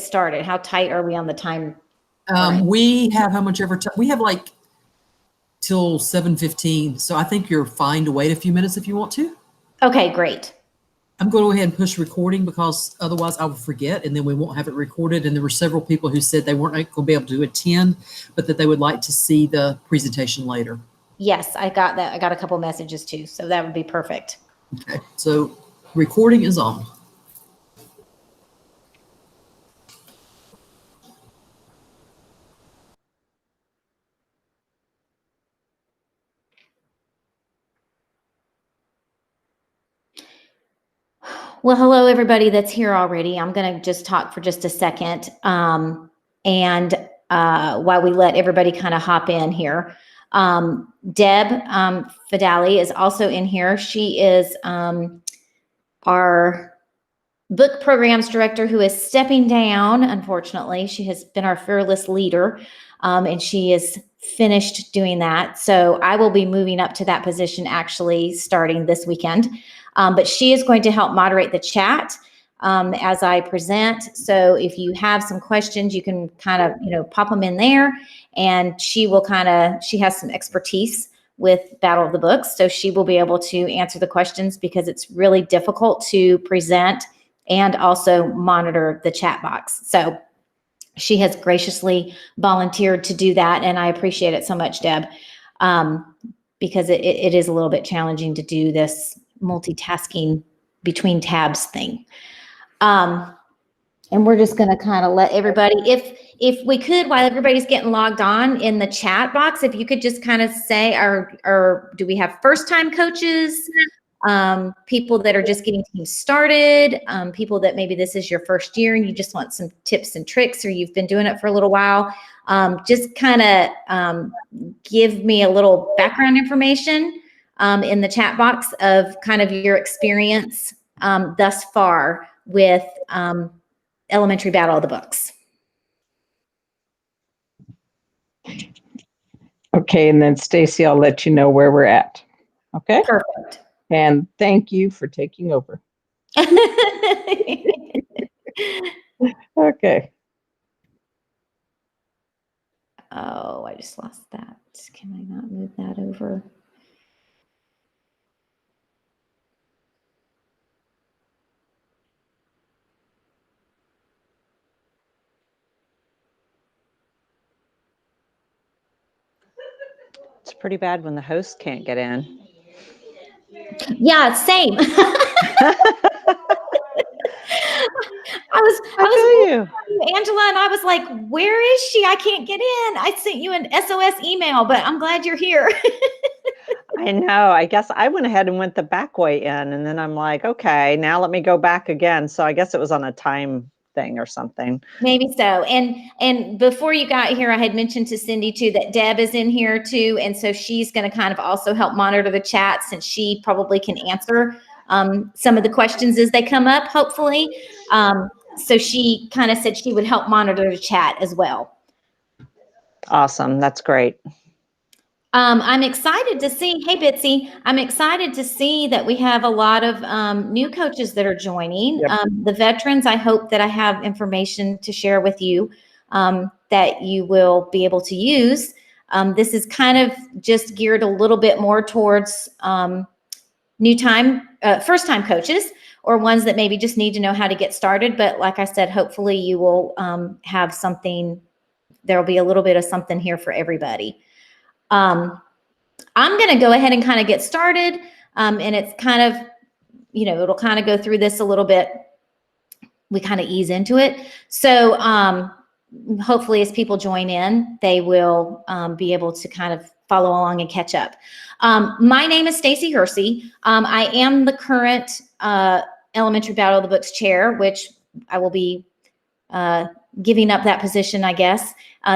started? How tight are we on the time? We have how much ever time? We have like till 7:15. So I think you're fine to wait a few minutes if you want to. Okay, great. I'm going to go ahead and push recording because otherwise I will forget and then we won't have it recorded. And there were several people who said they weren't going to be able to attend, but that they would like to see the presentation later. Yes, I got that. I got a couple messages too, so that would be perfect. Okay, so recording is on. Well, hello, everybody that's here already. I'm going to just talk for just a second. While we let everybody kind of hop in here, Deb Fidali is also in here. She is our book programs director who is stepping down. Unfortunately, she has been our fearless leader, and she is finished doing that. So I will be moving up to that position actually starting this weekend. But she is going to help moderate the chat as I present. So if you have some questions, you can kind of, pop them in there, and she will she has some expertise with Battle of the Books. So she will be able to answer the questions because it's really difficult to present and also monitor the chat box. So she has graciously volunteered to do that. And I appreciate it so much, Deb, because it is a little bit challenging to do this multitasking between tabs thing. And we're just going to kind of let everybody, if we could, while everybody's getting logged on in the chat box, if you could just kind of say, or do we have first-time coaches, people that are just getting teams started, people that maybe this is your first year and you just want some tips and tricks, or you've been doing it for a little while, just kind of give me a little background information in the chat box of kind of your experience thus far with Elementary Battle of the Books. Okay, and then Stacy, I'll let you know where we're at. Okay? Perfect. And thank you for taking over. Okay. Oh, I just lost that. Can I not move that over? It's pretty bad when the host can't get in. Yeah, same. I was Angela, and I was like, where is she? I can't get in. I sent you an SOS email, but I'm glad you're here. I know. I guess I went ahead and went the back way in, and then I'm like, okay, now let me go back again. So I guess it was on a time thing or something. Maybe so. And before you got here, I had mentioned to Cindy too that Deb is in here too, and so she's going to kind of also help monitor the chat, since she probably can answer some of the questions as they come up, hopefully. So she kind of said she would help monitor the chat as well. Awesome. That's great. I'm excited to see, hey, Bitsy, I'm excited to see that we have a lot of new coaches that are joining. Yep. The veterans, I hope that I have information to share with you that you will be able to use. This is kind of just geared a little bit more towards first-time coaches, or ones that maybe just need to know how to get started. But like I said, hopefully you will have something, there'll be a little bit of something here for everybody. I'm going to go ahead and kind of get started. And it's kind of, it'll kind of go through this a little bit. We kind of ease into it. So hopefully as people join in, they will be able to kind of follow along and catch up. My name is Stacy Hersey. I am the current Elementary Battle of the Books chair, which I will be giving up that position, I guess,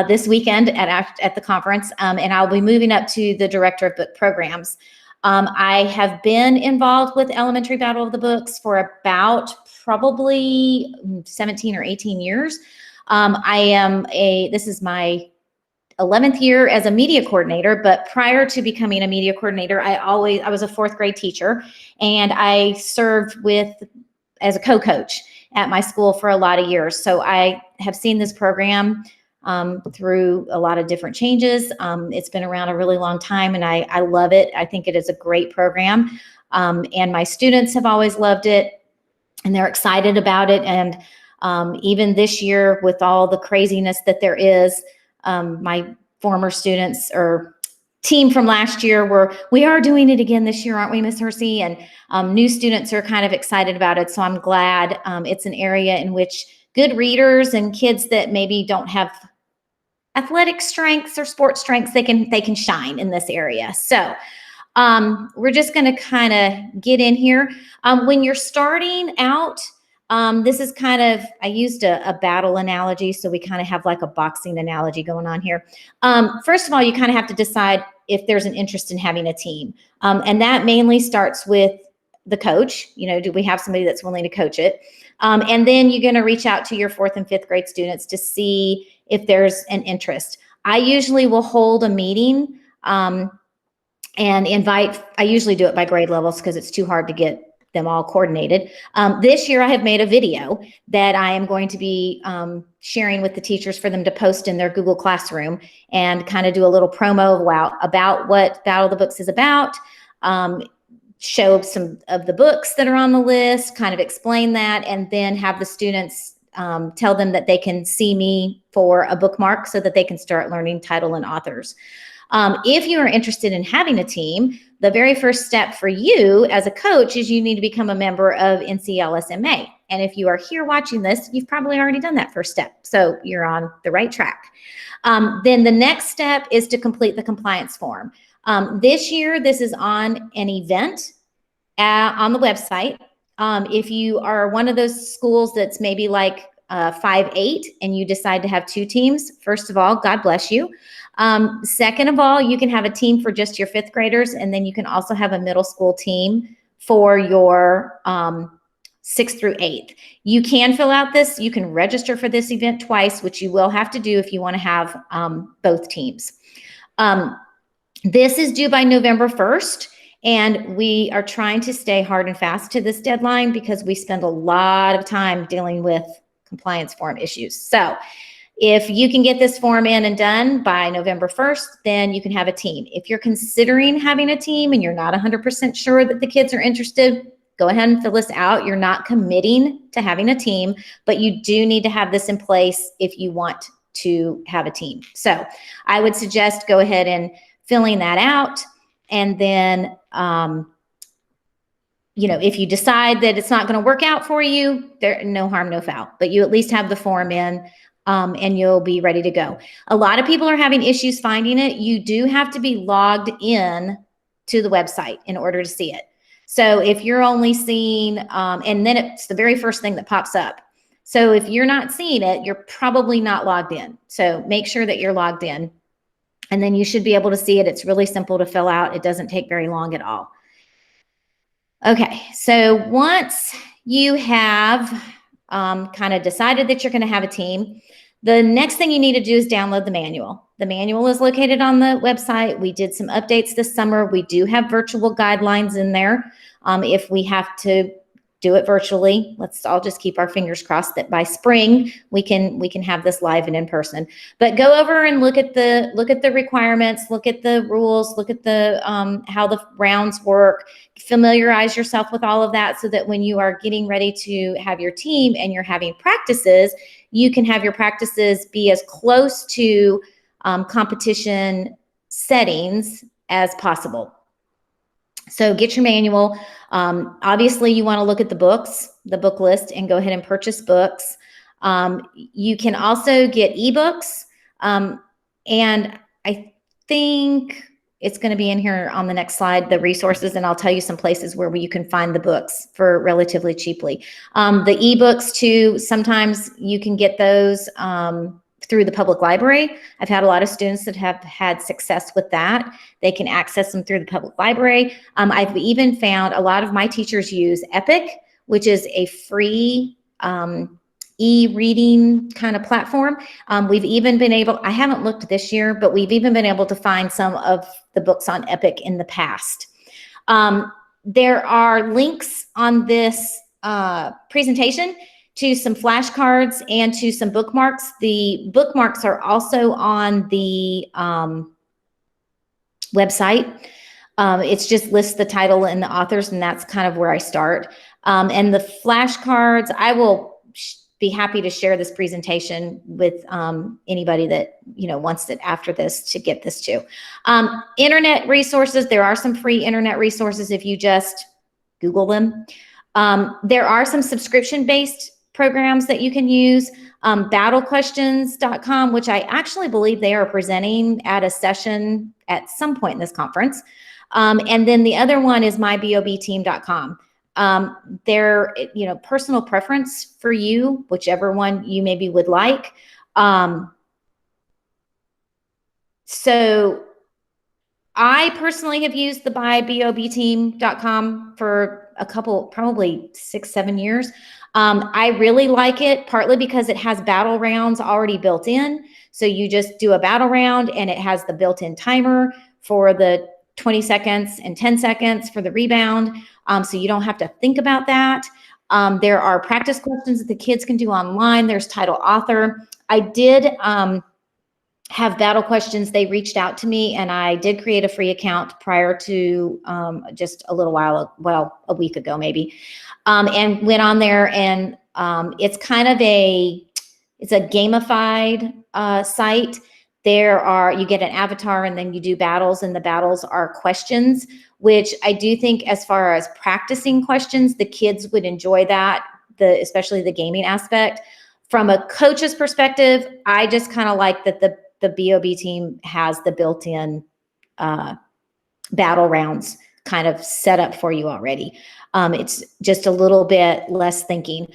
this weekend at the conference, and I'll be moving up to the Director of Book Programs. I have been involved with Elementary Battle of the Books for about probably 17 or 18 years. This is my 11th year as a media coordinator, but prior to becoming a media coordinator, I was a fourth grade teacher, and I served as a co-coach. at my school for a lot of years. So I have seen this program through a lot of different changes. It's been around a really long time, and I love it. I think it is a great program. And my students have always loved it, and they're excited about it. And even this year, with all the craziness that there is, my former students or team from last year we are doing it again this year, aren't we, Miss Hersey? And new students are kind of excited about it. So I'm glad it's an area in which good readers and kids that maybe don't have athletic strengths or sports strengths, they can shine in this area. So we're just going to kind of get in here. When you're starting out, this is kind of, I used a battle analogy, so we kind of have like a boxing analogy going on here. First of all, you kind of have to decide if there's an interest in having a team. And that mainly starts with the coach. Do we have somebody that's willing to coach it? And then you're going to reach out to your 4th and 5th grade students to see if there's an interest. I usually will hold a meeting and invite, I usually do it by grade levels because it's too hard to get them all coordinated. This year I have made a video that I am going to be sharing with the teachers for them to post in their Google Classroom and kind of do a little promo about what Battle of the Books is about, show some of the books that are on the list, kind of explain that, and then have the students tell them that they can see me for a bookmark so that they can start learning title and authors. If you are interested in having a team, the very first step for you as a coach is you need to become a member of NCLSMA. And if you are here watching this, you've probably already done that first step. So you're on the right track. Then the next step is to complete the compliance form. This year, this is on an event on the website. If you are one of those schools that's maybe like 5-8 and you decide to have 2 teams, first of all, God bless you. Second of all, you can have a team for just your 5th graders, and then you can also have a middle school team for your 6th through 8th. You can fill out this, you can register for this event twice, which you will have to do if you want to have both teams. This is due by November 1st. And we are trying to stay hard and fast to this deadline because we spend a lot of time dealing with compliance form issues. So if you can get this form in and done by November 1st, then you can have a team. If you're considering having a team and you're not 100% sure that the kids are interested, go ahead and fill this out. You're not committing to having a team, but you do need to have this in place if you want to have a team. So I would suggest go ahead and filling that out. And then, if you decide that it's not going to work out for you, no harm, no foul, but you at least have the form in and you'll be ready to go. A lot of people are having issues finding it. You do have to be logged in to the website in order to see it. So if you're only seeing, and then it's the very first thing that pops up. So if you're not seeing it, you're probably not logged in. So make sure that you're logged in. And then you should be able to see it. It's really simple to fill out. It doesn't take very long at all. Okay, so once you have kind of decided that you're going to have a team, the next thing you need to do is download the manual. The manual is located on the website. We did some updates this summer. We do have virtual guidelines in there. If we have to do it virtually, let's all just keep our fingers crossed that by spring we can have this live and in person. But go over and look at the requirements, look at the rules, look at the how the rounds work, familiarize yourself with all of that so that when you are getting ready to have your team and you're having practices, you can have your practices be as close to competition settings as possible. So get your manual. Obviously, you want to look at the books, the book list, and go ahead and purchase books. You can also get ebooks. And I think it's going to be in here on the next slide, the resources, and I'll tell you some places where you can find the books for relatively cheaply. The ebooks too, sometimes you can get those through the public library. I've had a lot of students that have had success with that. They can access them through the public library. I've even found a lot of my teachers use Epic, which is a free e-reading kind of platform. We've even been able, I haven't looked this year, but we've even been able to find some of the books on Epic in the past. There are links on this presentation to some flashcards and to some bookmarks. The bookmarks are also on the website. It's just lists the title and the authors, and that's kind of where I start. And the flashcards, I will be happy to share this presentation with anybody that wants it after this to get this to. Internet resources, there are some free internet resources if you just Google them. There are some subscription-based programs that you can use. Battlequestions.com, which I actually believe they are presenting at a session at some point in this conference. And then the other one is mybobteam.com. They're, personal preference for you, whichever one you maybe would like. So I personally have used the mybobteam.com for a couple, probably 6-7 years. I really like it, partly because it has battle rounds already built in. So you just do a battle round and it has the built-in timer for the 20 seconds and 10 seconds for the rebound. So you don't have to think about that. There are practice questions that the kids can do online. There's title author. I did have battle questions. They reached out to me and I did create a free account prior to just a little while, well, a week ago maybe, and went on there, and it's kind of it's a gamified site. You get an avatar and then you do battles, and the battles are questions, which I do think as far as practicing questions, the kids would enjoy that, especially the gaming aspect. From a coach's perspective, I just kind of like that the BOB team has the built-in battle rounds kind of set up for you already. It's just a little bit less thinking.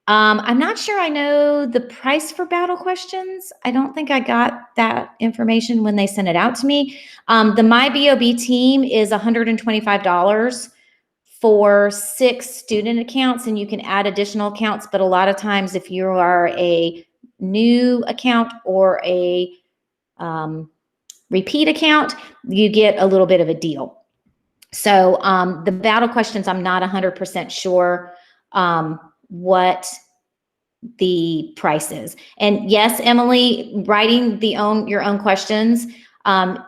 I'm not sure I know the price for battle questions. I don't think I got that information when they sent it out to me. The MyBOB team is $125 for 6 student accounts, and you can add additional accounts. But a lot of times if you are a new account or a repeat account, you get a little bit of a deal. So the battle questions, I'm not 100% sure what the price is. And yes, Emily, writing your own questions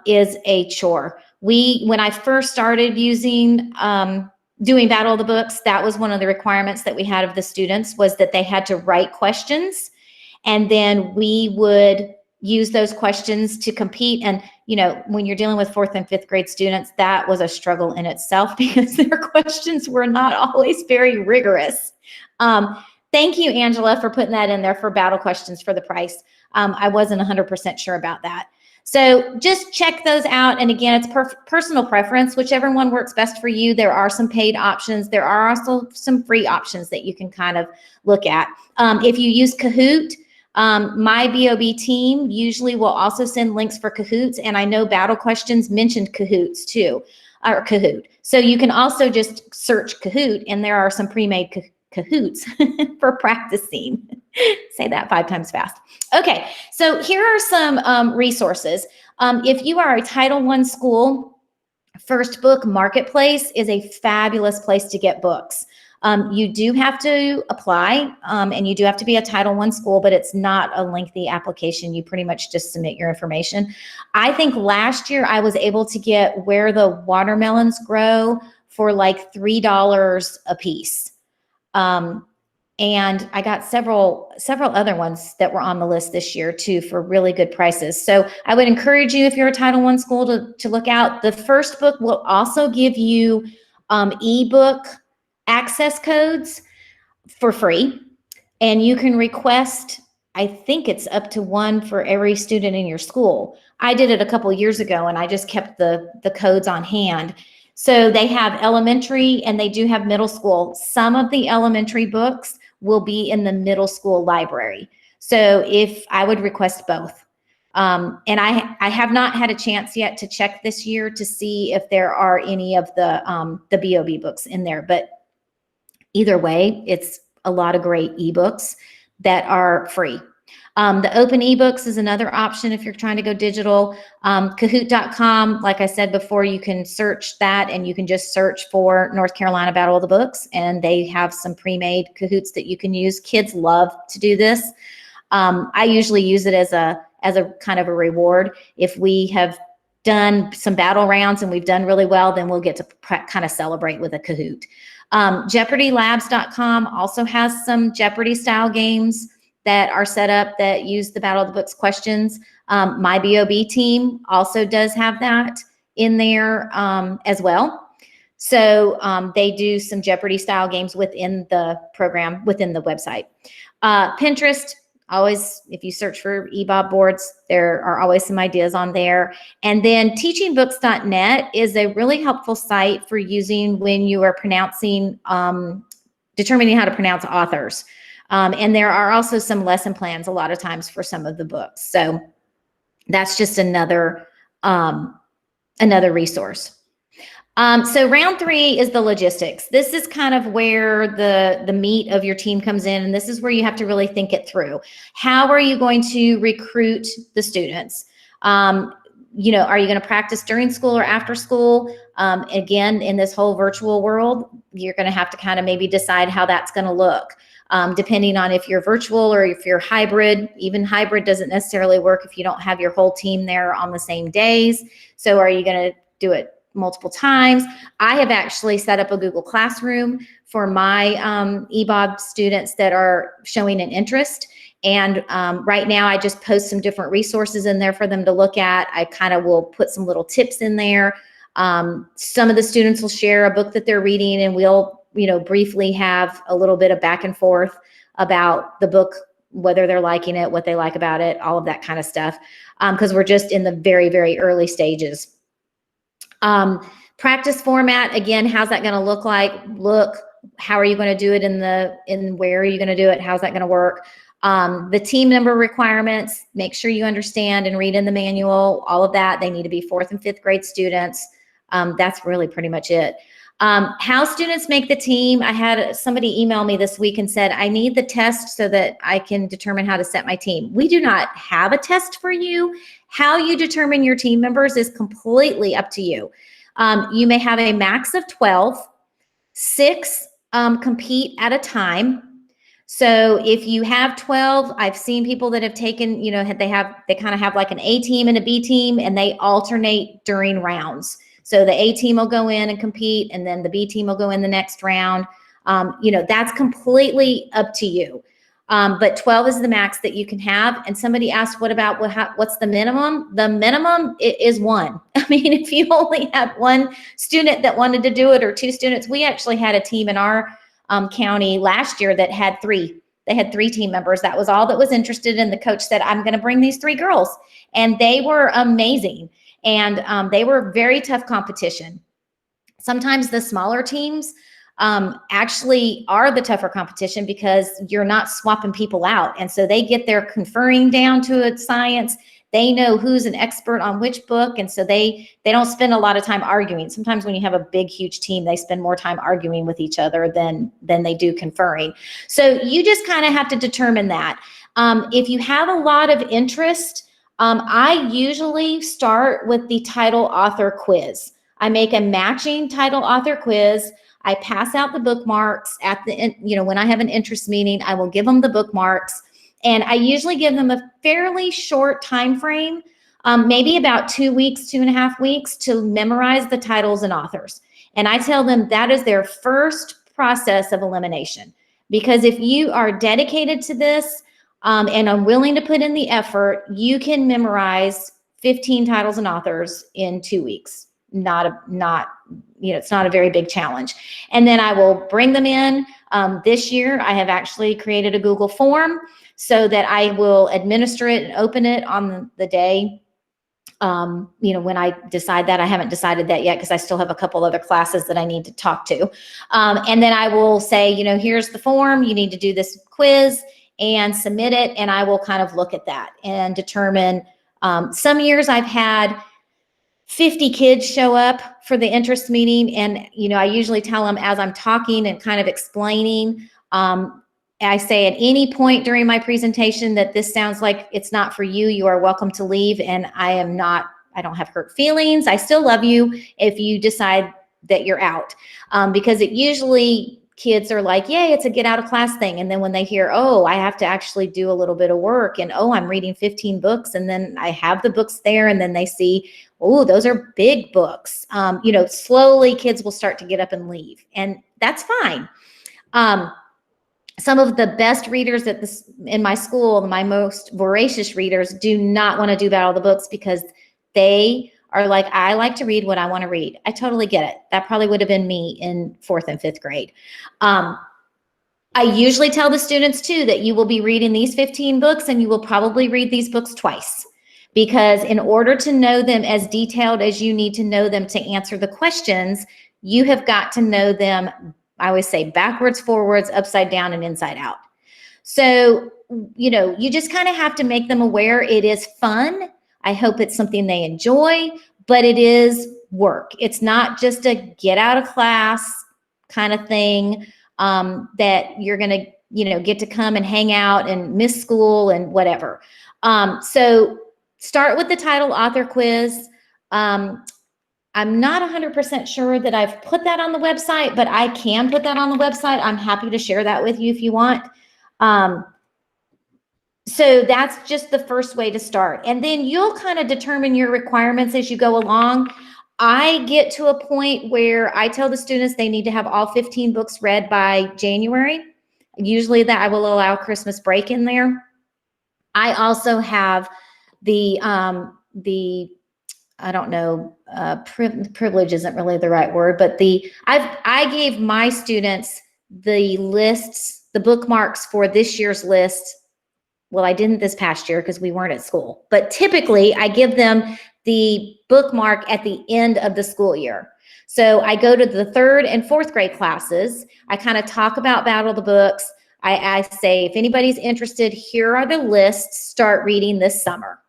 is a chore. When I first started doing Battle of the Books, that was one of the requirements that we had of the students, was that they had to write questions, and then we would use those questions to compete. And when you're dealing with 4th and 5th grade students, that was a struggle in itself because their questions were not always very rigorous. Thank you, Angela, for putting that in there for battle questions for the price. I wasn't 100% sure about that. So just check those out. And again, it's personal preference, whichever one works best for you. There are some paid options. There are also some free options that you can kind of look at. If you use Kahoot, my BOB team usually will also send links for Kahoots. And I know Battle Questions mentioned Kahoots too, or Kahoot. So you can also just search Kahoot, and there are some pre-made Kahoots for practicing. Say that 5 times fast. Okay, so here are some resources. If you are a Title I school, First Book Marketplace is a fabulous place to get books. You do have to apply, and you do have to be a Title I school, but it's not a lengthy application. You pretty much just submit your information. I think last year I was able to get Where the Watermelons Grow for like $3 a piece. And I got several other ones that were on the list this year too for really good prices. So I would encourage you, if you're a Title I school, to look out. The First Book will also give you ebook access codes for free, and you can request, I think it's up to 1 for every student in your school. I did it a couple years ago, and I just kept the codes on hand. So they have elementary and they do have middle school. Some of the elementary books will be in the middle school library. So if I would request both. And I have not had a chance yet to check this year to see if there are any of the BOB books in there, but either way, it's a lot of great ebooks that are free. The open ebooks is another option if you're trying to go digital. Kahoot.com, like I said before, you can search that and you can just search for North Carolina Battle of the Books, and they have some pre-made Kahoots that you can use. Kids love to do this. I usually use it as a kind of a reward. If we have done some battle rounds and we've done really well, then we'll get to kind of celebrate with a Kahoot. JeopardyLabs.com also has some Jeopardy style games that are set up that use the Battle of the Books questions. My EBOB team also does have that in there as well. So they do some Jeopardy style games within the program, within the website. Pinterest, always, if you search for EBOB boards, there are always some ideas on there. And then teachingbooks.net is a really helpful site for using when you are pronouncing, determining how to pronounce authors. And there are also some lesson plans a lot of times for some of the books. So that's just another resource. So round 3 is the logistics. This is kind of where the meat of your team comes in, and this is where you have to really think it through. How are you going to recruit the students? You know, are you going to practice during school or after school? Again, in this whole virtual world, you're going to have to kind of maybe decide how that's going to look. Depending on if you're virtual or if you're hybrid. Even hybrid doesn't necessarily work if you don't have your whole team there on the same days. So are you going to do it multiple times? I have actually set up a Google Classroom for my EBOB students that are showing an interest. And right now I just post some different resources in there for them to look at. I kind of will put some little tips in there. Some of the students will share a book that they're reading, and we'll, you know, briefly have a little bit of back and forth about the book, whether they're liking it, what they like about it, all of that kind of stuff. Because we're just in the very, very early stages. Practice format, again, how's that going to look like? How are you going to do it in where are you going to do it? How's that going to work? The team member requirements, make sure you understand and read in the manual, all of that. They need to be 4th and 5th grade students. That's really pretty much it. How students make the team. I had somebody email me this week and said, I need the test so that I can determine how to set my team. We do not have a test for you. How you determine your team members is completely up to you. You may have a max of 12, 6 compete at a time. So if you have 12, I've seen people that have taken, you know, they kind of have like an A team and a B team, and they alternate during rounds. So the A team will go in and compete, and then the B team will go in the next round. You know, that's completely up to you. But 12 is the max that you can have. And somebody asked, what's the minimum? The minimum is 1. I mean, if you only have 1 student that wanted to do it, or 2 students, we actually had a team in our county last year that had 3. They had 3 team members. That was all that was interested. And the coach said, I'm going to bring these 3 girls. And they were amazing. And they were very tough competition. Sometimes the smaller teams actually are the tougher competition because you're not swapping people out. And so they get their conferring down to a science. They know who's an expert on which book. And so they don't spend a lot of time arguing. Sometimes when you have a big, huge team, they spend more time arguing with each other than they do conferring. So you just kind of have to determine that. If you have a lot of interest, I usually start with the title author quiz. I make a matching title author quiz. I pass out the bookmarks at the, you know, when I have an interest meeting, I will give them the bookmarks, and I usually give them a fairly short time frame, maybe about 2 weeks, 2.5 weeks to memorize the titles and authors. And I tell them that is their first process of elimination, because if you are dedicated to this, and I'm willing to put in the effort, you can memorize 15 titles and authors in 2 weeks. You know, it's not a very big challenge. And then I will bring them in. This year, I have actually created a Google form so that I will administer it and open it on the day. You know, when I decide that. I haven't decided that yet because I still have a couple other classes that I need to talk to. And then I will say, you know, here's the form. You need to do this quiz and submit it. And I will kind of look at that and determine. Some years I've had 50 kids show up for the interest meeting. And, you know, I usually tell them as I'm talking and kind of explaining, I say at any point during my presentation that this sounds like it's not for you, you are welcome to leave. And I don't have hurt feelings. I still love you if you decide that you're out. Because it usually, kids are like, yay, it's a get out of class thing. And then when they hear, oh, I have to actually do a little bit of work, and oh, I'm reading 15 books, and then I have the books there, and then they see, oh, those are big books. Slowly kids will start to get up and leave, and that's fine. Some of the best readers in my school, my most voracious readers, do not want to do battle of the books because they are like, I like to read what I want to read. I totally get it. That probably would have been me in 4th and 5th grade. I usually tell the students too that you will be reading these 15 books and you will probably read these books twice, because in order to know them as detailed as you need to know them to answer the questions, you have got to know them, I always say, backwards, forwards, upside down, and inside out. So, you just kind of have to make them aware it is fun. I hope it's something they enjoy, but it is work. It's not just a get out of class kind of thing that you're going to, get to come and hang out and miss school and whatever. So start with the title author quiz. I'm not 100% sure that I've put that on the website, but I can put that on the website. I'm happy to share that with you if you want. So that's just the first way to start. And then you'll kind of determine your requirements as you go along. I get to a point where I tell the students they need to have all 15 books read by January. Usually that I will allow Christmas break in there. I also have the I don't know, privilege isn't really the right word, but I gave my students the lists, the bookmarks for this year's list. Well, I didn't this past year because we weren't at school, but typically I give them the bookmark at the end of the school year. So I go to the 3rd and 4th grade classes. I kind of talk about Battle of the Books. I say, if anybody's interested, here are the lists, start reading this summer.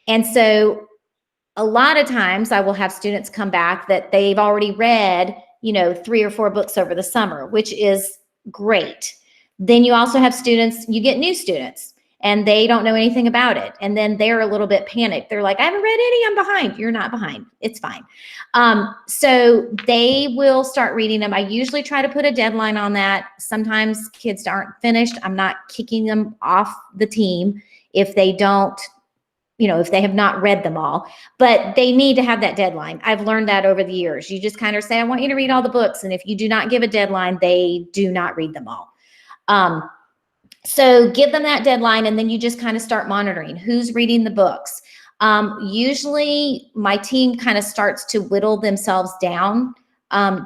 And so a lot of times I will have students come back that they've already read, 3 or 4 books over the summer, which is great. Then you also have you get new students, and they don't know anything about it. And then they're a little bit panicked. They're like, I haven't read any, I'm behind. You're not behind, it's fine. So they will start reading them. I usually try to put a deadline on that. Sometimes kids aren't finished. I'm not kicking them off the team if they don't, if they have not read them all, but they need to have that deadline. I've learned that over the years. You just kind of say, I want you to read all the books. And if you do not give a deadline, they do not read them all. So give them that deadline, and then you just kind of start monitoring who's reading the books. Usually my team kind of starts to whittle themselves down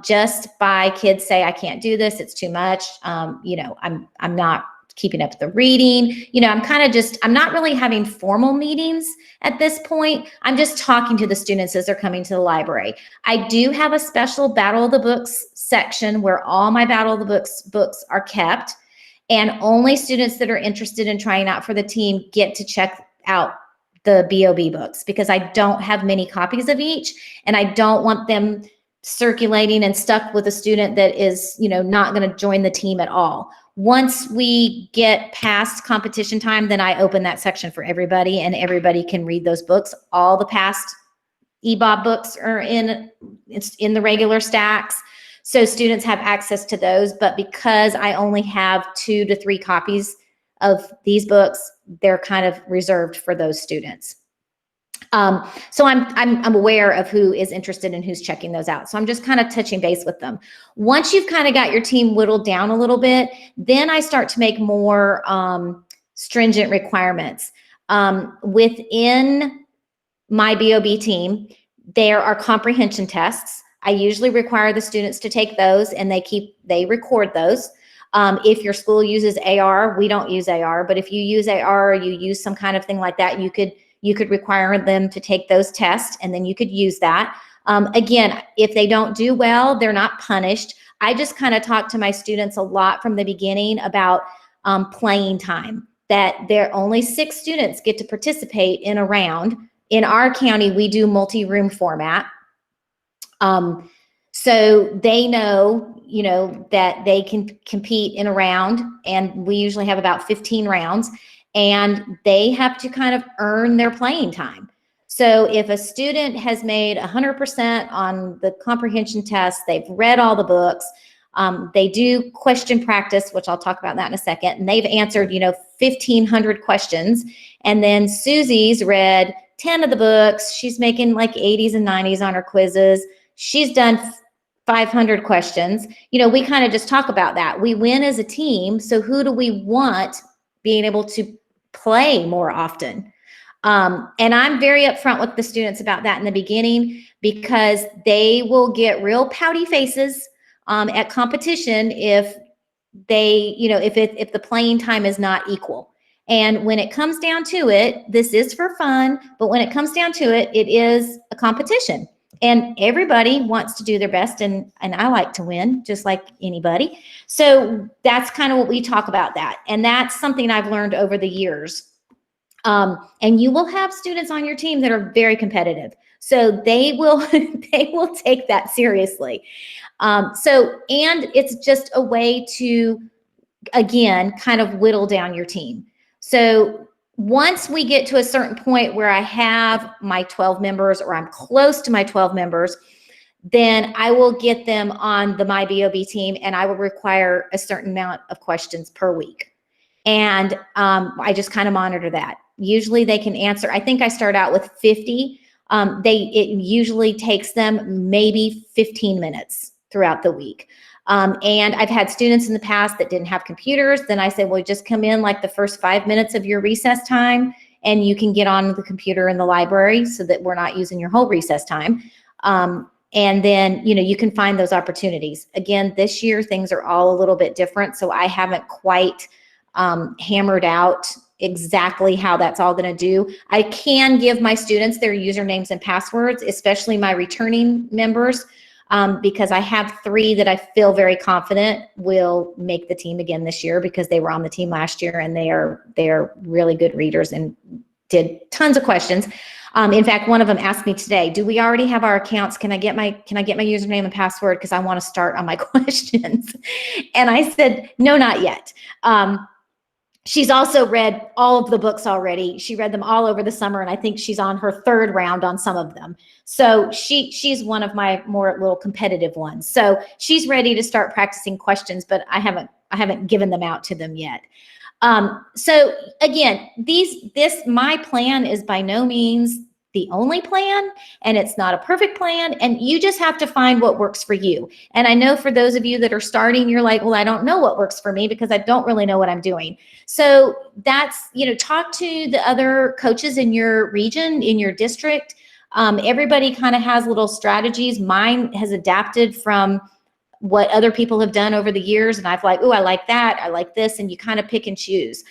just by kids say, I can't do this, it's too much. I'm not keeping up with the reading. I'm not really having formal meetings at this point. I'm just talking to the students as they're coming to the library. I do have a special Battle of the Books section where all my Battle of the books are kept, and only students that are interested in trying out for the team get to check out the BOB books, because I don't have many copies of each, and I don't want them circulating and stuck with a student that is, not going to join the team at all. Once we get past competition time, then I open that section for everybody, and everybody can read those books. All the past EBOB books are in the regular stacks, so students have access to those. But because I only have 2 to 3 copies of these books, they're kind of reserved for those students. So I'm aware of who is interested and who's checking those out. So I'm just kind of touching base with them. Once you've kind of got your team whittled down a little bit, then I start to make more stringent requirements. Within my BOB team, there are comprehension tests. I usually require the students to take those, and they record those. If your school uses AR, we don't use AR, but if you use AR or you use some kind of thing like that, you could require them to take those tests, and then you could use that. Again, if they don't do well, they're not punished. I just kind of talk to my students a lot from the beginning about playing time, that there only 6 students get to participate in a round. In our county, we do multi-room format. So they know, you know, that they can compete in a round, and we usually have about 15 rounds, and they have to kind of earn their playing time. So if a student has made 100% on the comprehension test, they've read all the books, they do question practice, which I'll talk about that in a second, and they've answered, you know, 1,500 questions, and then Susie's read 10 of the books. She's making like 80s and 90s on her quizzes. She's done 500 questions. You know, we kind of just talk about that. We win as a team. So who do we want being able to play more often? And I'm very upfront with the students about that in the beginning, because they will get real pouty faces at competition if they, you know, if the playing time is not equal. And when it comes down to it, this is for fun, but when it comes down to it, it is a competition. And everybody wants to do their best, and I like to win, just like anybody. So that's kind of what we talk about that. And that's something I've learned over the years. And you will have students on your team that are very competitive. So they will take that seriously. And it's just a way to, again, kind of whittle down your team. So once we get to a certain point where I have my 12 members, or I'm close to my 12 members, then I will get them on the My EBOB team, and I will require a certain amount of questions per week. And I just kind of monitor that. Usually they can answer, I think I start out with 50. It usually takes them maybe 15 minutes throughout the week. And I've had students in the past that didn't have computers. Then I say, well, just come in like the first 5 minutes of your recess time, and you can get on the computer in the library, so that we're not using your whole recess time. And then, you know, you can find those opportunities. Again, this year, things are all a little bit different. So I haven't quite hammered out exactly how that's all going to do. I can give my students their usernames and passwords, especially my returning members, because I have 3 that I feel very confident will make the team again this year, because they were on the team last year, and they are really good readers and did tons of questions. In fact, one of them asked me today, do we already have our accounts? Can I get my username and password? Because I want to start on my questions. And I said, no, not yet. She's also read all of the books already. She read them all over the summer, and I think she's on her 3rd round on some of them. So she's one of my more little competitive ones. So she's ready to start practicing questions, but I haven't given them out to them yet. So again, my plan is by no means the only plan, and it's not a perfect plan, and you just have to find what works for you. And I know for those of you that are starting, you're like, well, I don't know what works for me, because I don't really know what I'm doing. So that's, you know, talk to the other coaches in your region, in your district. Everybody kind of has little strategies. Mine has adapted from what other people have done over the years, and I've like, oh, I like that, I like this, and you kind of pick and choose.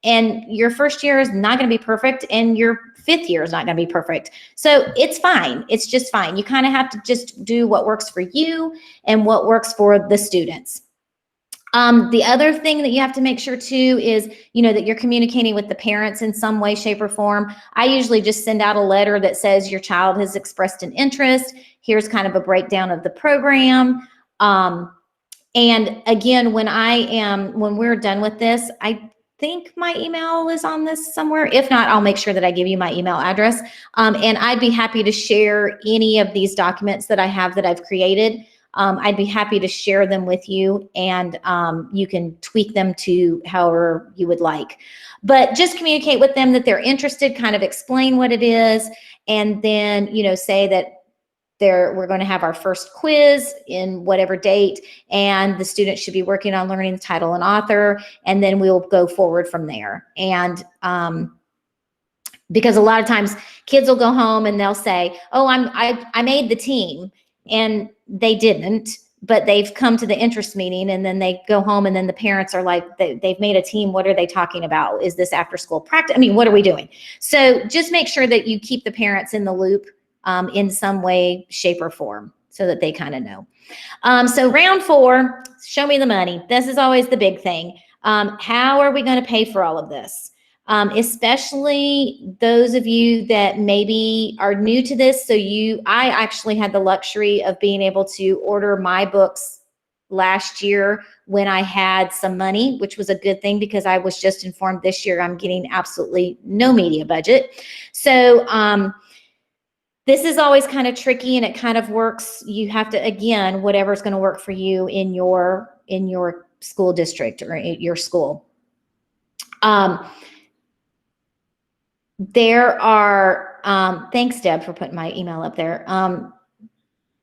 And your first year is not going to be perfect, and your 5th year is not going to be perfect. So it's fine. It's just fine. You kind of have to just do what works for you and what works for the students. The other thing that you have to make sure too is, you know, that you're communicating with the parents in some way, shape, or form. I usually just send out a letter that says your child has expressed an interest. Here's kind of a breakdown of the program. And again, when we're done with this, I think my email is on this somewhere. If not, I'll make sure that I give you my email address. And I'd be happy to share any of these documents that I have that I've created. I'd be happy to share them with you, and you can tweak them to however you would like. But just communicate with them that they're interested, kind of explain what it is, and then, you know, say that we're going to have our first quiz in whatever date, and the student should be working on learning the title and author, and then we'll go forward from there. And because a lot of times kids will go home and they'll say, oh, I made the team, and they didn't, but they've come to the interest meeting, and then they go home, and then the parents are like, they've made a team. What are they talking about? Is this after school practice? I mean, what are we doing? So just make sure that you keep the parents in the loop in some way, shape, or form, so that they kind of know. So round 4, show me the money. This is always the big thing. How are we going to pay for all of this? Especially those of you that maybe are new to this. So I actually had the luxury of being able to order my books last year when I had some money, which was a good thing because I was just informed this year I'm getting absolutely no media budget. So this is always kind of tricky, and it kind of works. You have to, again, whatever's going to work for you in your school district or at your school. There are, thanks Deb for putting my email up there.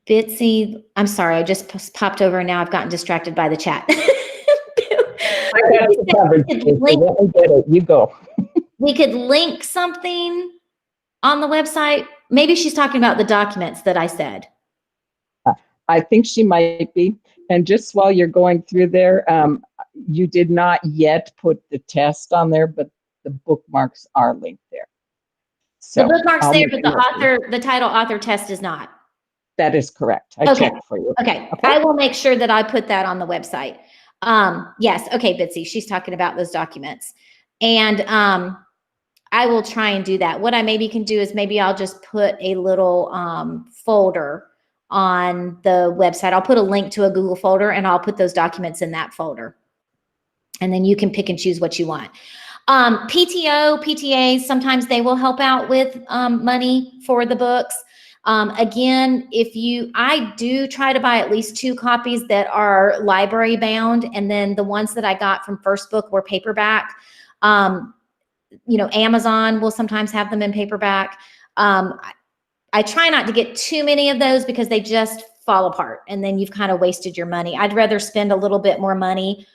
Bitsy, I'm sorry, I just popped over and now I've gotten distracted by the chat. I got you covered. Let me get it. You go. We could link something on the website. Maybe she's talking about the documents that I said. I think she might be. And just while you're going through there, you did not yet put the test on there, but the bookmarks are linked there. So The bookmark's I'll there, make but sure. the title author test is not. That is correct. I Okay. checked for you. Okay. I will make sure that I put that on the website. Yes. Okay, Bitsy, she's talking about those documents. And I will try and do that. What I maybe can do is maybe I'll just put a little folder on the website. I'll put a link to a Google folder and I'll put those documents in that folder. And then you can pick and choose what you want. PTO, PTAs, sometimes they will help out with money for the books. Again, I do try to buy at least 2 copies that are library bound. And then the ones that I got from First Book were paperback. Amazon will sometimes have them in paperback. I try not to get too many of those because they just fall apart and then you've kind of wasted your money. I'd rather spend a little bit more money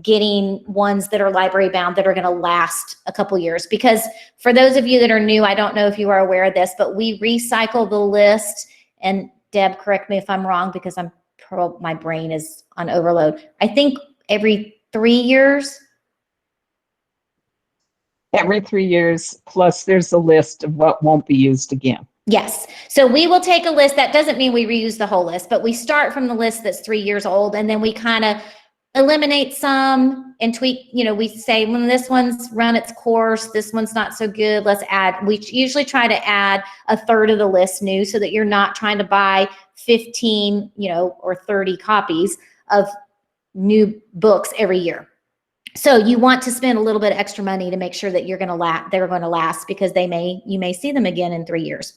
getting ones that are library bound that are going to last a couple years. Because for those of you that are new, I don't know if you are aware of this, but we recycle the list. And Deb, correct me if I'm wrong because my brain is on overload. I think every 3 years. Every 3 years, plus there's a list of what won't be used again. Yes. So we will take a list. That doesn't mean we reuse the whole list, but we start from the list that's 3 years old. And then we kind of eliminate some and tweak, we say, when this one's run its course, this one's not so good, let's add. We usually try to add a third of the list new so that you're not trying to buy 15, or 30 copies of new books every year. So you want to spend a little bit of extra money to make sure that they're going to last because you may see them again in 3 years.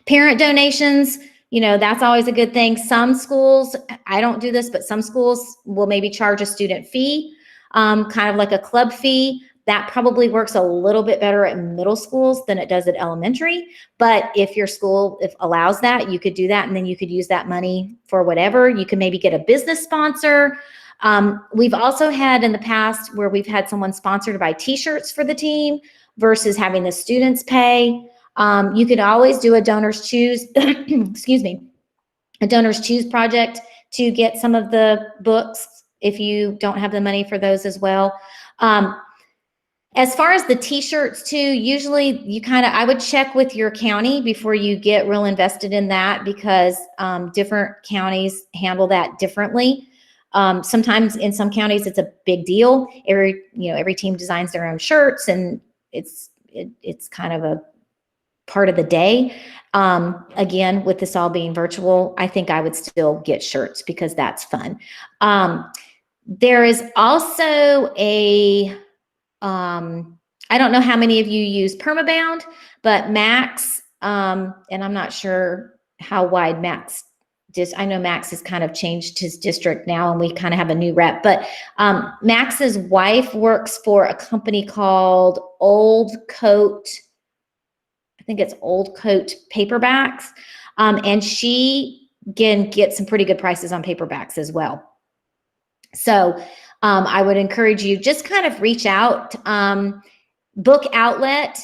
Parent donations, that's always a good thing. Some schools, I don't do this, but some schools will maybe charge a student fee, kind of like a club fee. That probably works a little bit better at middle schools than it does at elementary. But if your school allows that, you could do that. And then you could use that money for whatever. You can maybe get a business sponsor. We've also had in the past where we've had someone sponsor to buy t-shirts for the team versus having the students pay. You could always do a Donors Choose, excuse me, a Donors Choose project to get some of the books if you don't have the money for those as well. As far as the t-shirts too, usually I would check with your county before you get real invested in that because different counties handle that differently. Sometimes in some counties it's a big deal. Every team designs their own shirts and it's kind of a part of the day. Again, with this all being virtual, I think I would still get shirts because that's fun. There is also I don't know how many of you use Permabound, but Max, and I'm not sure how wide Max I know Max has kind of changed his district now and we kind of have a new rep, but Max's wife works for a company called Old Coat. I think it's Old Coat Paperbacks. And she can get some pretty good prices on paperbacks as well. So I would encourage you just kind of reach out. Book Outlet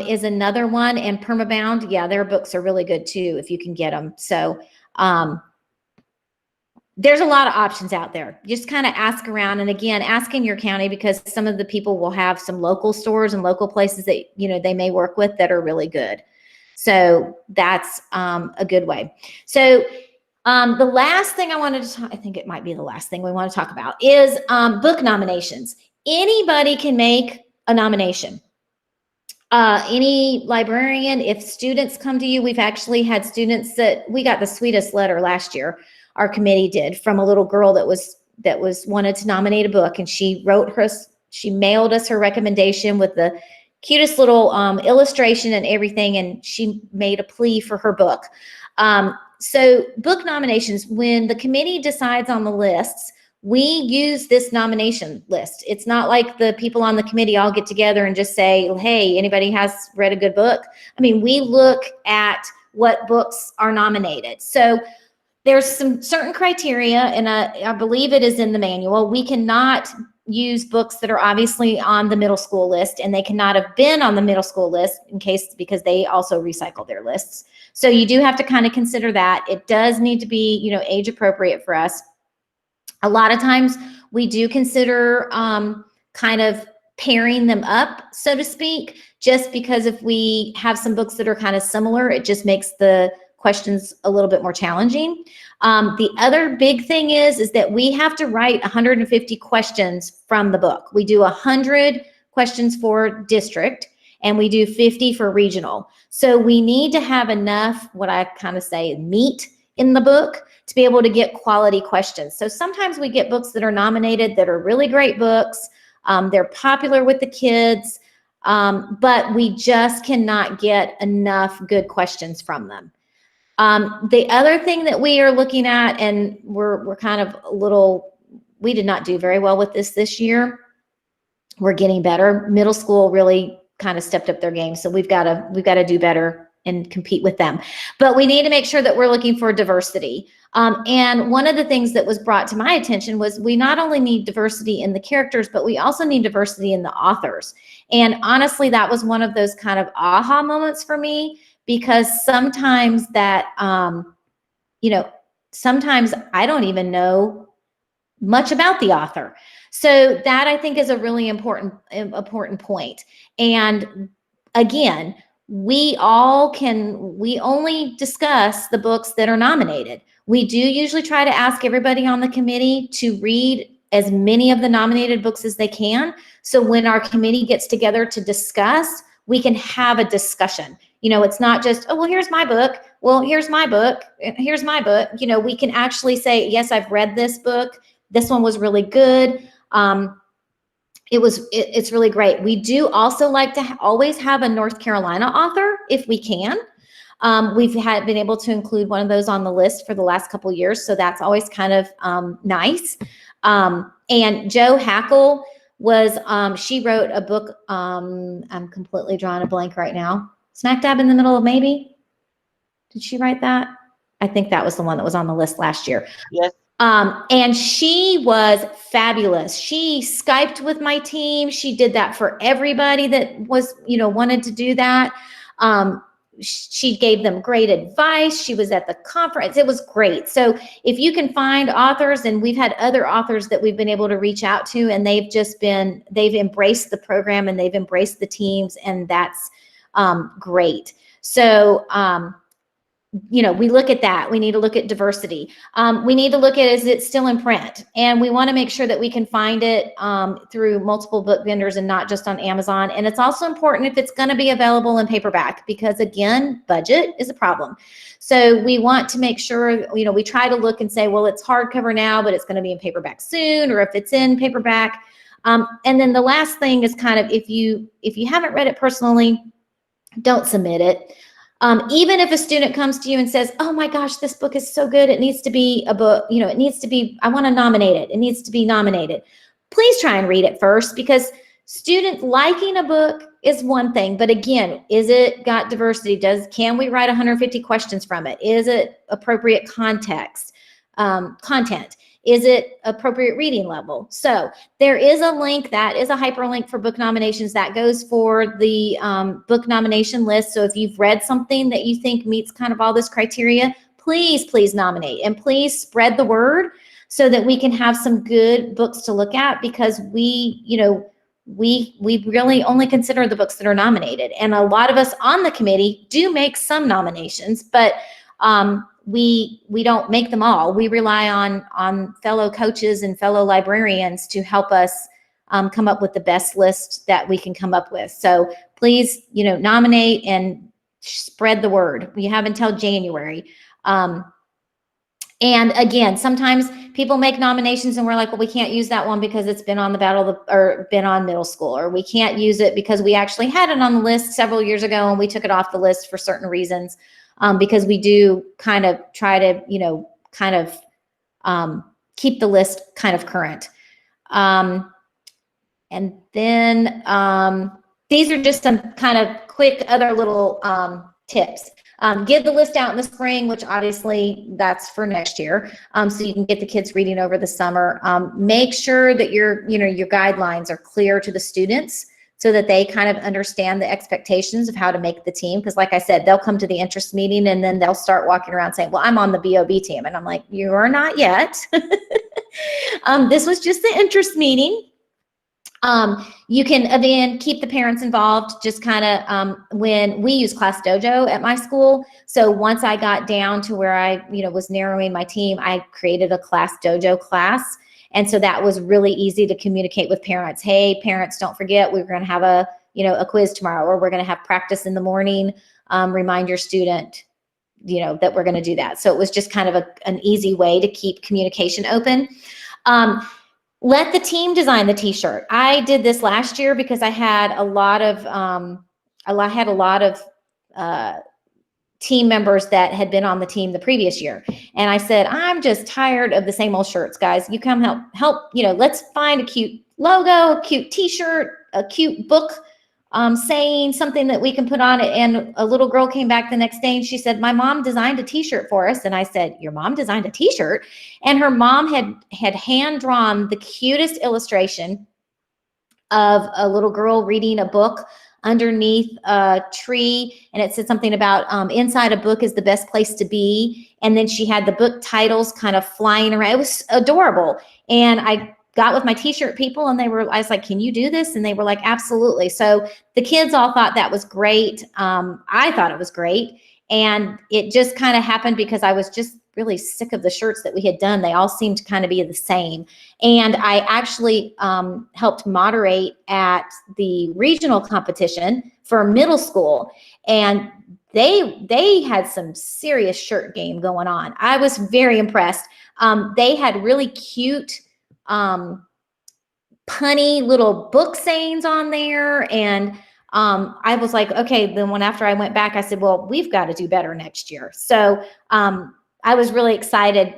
is another one, and Permabound. Yeah, their books are really good too if you can get them. So there's a lot of options out there. Just kind of ask around. And again, ask in your county because some of the people will have some local stores and local places that, they may work with that are really good. So that's a good way. So the last thing I wanted to I think it might be the last thing we want to talk about is book nominations. Anybody can make a nomination. Any librarian, if students come to you, we've actually had students that we got the sweetest letter last year. our committee did from a little girl that was wanted to nominate a book, and she mailed us her recommendation with the cutest little illustration and everything, and she made a plea for her book. So book nominations, when the committee decides on the lists, we use this nomination list. It's not like the people on the committee all get together and just say, hey, anybody has read a good book? I mean, we look at what books are nominated. So there's some certain criteria, and I believe it is in the manual. We cannot use books that are obviously on the middle school list, and they cannot have been on the middle school list because they also recycle their lists. So you do have to kind of consider that. It does need to be, age appropriate for us. A lot of times we do consider kind of pairing them up, so to speak, just because if we have some books that are kind of similar, it just makes the questions a little bit more challenging. The other big thing is that we have to write 150 questions from the book. We do 100 questions for district, and we do 50 for regional. So we need to have enough, what I kind of say, meat in the book to be able to get quality questions. So sometimes we get books that are nominated that are really great books. They're popular with the kids, but we just cannot get enough good questions from them. The other thing that we are looking at, and we're kind of we did not do very well with this year. We're getting better. Middle school really kind of stepped up their game. So we've got to do better and compete with them. But we need to make sure that we're looking for diversity. And one of the things that was brought to my attention was we not only need diversity in the characters, but we also need diversity in the authors. And honestly, that was one of those kind of aha moments for me, because sometimes that, sometimes I don't even know much about the author. So that, I think, is a really important point. And again, we only discuss the books that are nominated. We do usually try to ask everybody on the committee to read as many of the nominated books as they can. So when our committee gets together to discuss, we can have a discussion. It's not just, oh, well, here's my book. Well, here's my book. Here's my book. We can actually say, yes, I've read this book. This one was really good. It's really great. We do also like to always have a North Carolina author if we can. We've been able to include one of those on the list for the last couple of years, so that's always kind of nice. And Jo Hackle she wrote a book. I'm completely drawing a blank right now. Smack dab in the middle of maybe. Did she write that? I think that was the one that was on the list last year. Yes. And she was fabulous. She Skyped with my team. She did that for everybody that was, wanted to do that. She gave them great advice. She was at the conference. It was great. So if you can find authors, and we've had other authors that we've been able to reach out to, and they've embraced the program and they've embraced the teams, and that's great. So, we look at that. We need to look at diversity. We need to look at, is it still in print? And we want to make sure that we can find it through multiple book vendors and not just on Amazon. And it's also important if it's going to be available in paperback, because again, budget is a problem. So we want to make sure, we try to look and say, well, it's hardcover now, but it's going to be in paperback soon, or if it's in paperback. And then the last thing is kind of, if you haven't read it personally, don't submit it. Even if a student comes to you and says, oh my gosh, this book is so good, it needs to be a book, it needs to be, I want to nominate it. It needs to be nominated. Please try and read it first, because student liking a book is one thing, but again, is it got diversity? Can we write 150 questions from it? Is it appropriate content? Is it appropriate reading level? So there is a link, that is a hyperlink for book nominations that goes for the book nomination list. So if you've read something that you think meets kind of all this criteria, please nominate, and please spread the word so that we can have some good books to look at, because we really only consider the books that are nominated. And a lot of us on the committee do make some nominations, but we don't make them all. We rely on fellow coaches and fellow librarians to help us come up with the best list that we can come up with. So please, nominate and spread the word. We have until January. And again, sometimes people make nominations and we're like, well, we can't use that one because it's been on the or been on middle school, or we can't use it because we actually had it on the list several years ago and we took it off the list for certain reasons. Because we do kind of try to, keep the list kind of current. And then these are just some kind of quick other little tips. Get the list out in the spring, which obviously that's for next year. So you can get the kids reading over the summer. Make sure that your guidelines are clear to the students so that they kind of understand the expectations of how to make the team. Because like I said, they'll come to the interest meeting and then they'll start walking around saying, well, I'm on the BOB team. And I'm like, you are not yet. This was just the interest meeting. You can, again, keep the parents involved, just kind of when we use Class Dojo at my school. So once I got down to where I, was narrowing my team, I created a Class Dojo class. And so that was really easy to communicate with parents. Hey, parents, don't forget, we're going to have a quiz tomorrow, or we're going to have practice in the morning. Remind your student, that we're going to do that. So it was just kind of an easy way to keep communication open. Let the team design the t-shirt. I did this last year because I had a lot of team members that had been on the team the previous year. And I said, I'm just tired of the same old shirts, guys. You come help, let's find a cute logo, a cute t-shirt, a cute book saying something that we can put on it. And a little girl came back the next day and she said, my mom designed a t-shirt for us. And I said, your mom designed a t-shirt? And her mom had hand drawn the cutest illustration of a little girl reading a book underneath a tree, and it said something about inside a book is the best place to be. And then she had the book titles kind of flying around. It was adorable. And I got with my t-shirt people and I was like, can you do this? And they were like, absolutely. So the kids all thought that was great. I thought it was great. And it just kind of happened because I was just really sick of the shirts that we had done. They all seemed to kind of be the same. And I actually helped moderate at the regional competition for middle school. And they had some serious shirt game going on. I was very impressed. They had really cute, punny little book sayings on there. And I was like, okay, then after I went back, I said, well, we've got to do better next year. So I was really excited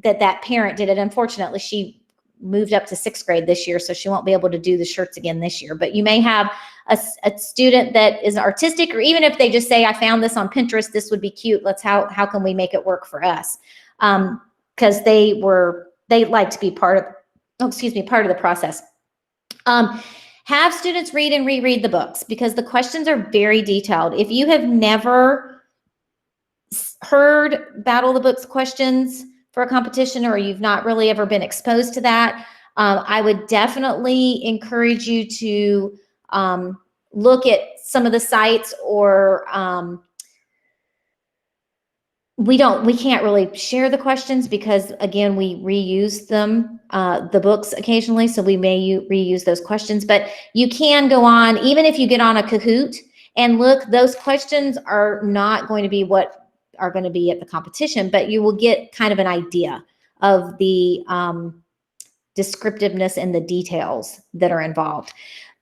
that parent did it. Unfortunately, she moved up to 6th grade this year, so she won't be able to do the shirts again this year. But you may have a student that is artistic, or even if they just say, I found this on Pinterest, this would be cute. How can we make it work for us? Because they like to be part of the process. Have students read and reread the books, because the questions are very detailed. If you have never heard Battle of the Books questions for a competition, or you've not really ever been exposed to that, I would definitely encourage you to look at some of the sites, or we can't really share the questions because, again, we reuse them, the books occasionally, so we may reuse those questions. But you can go on, even if you get on a Kahoot and look, those questions are not going to be what are going to be at the competition, but you will get kind of an idea of the descriptiveness and the details that are involved.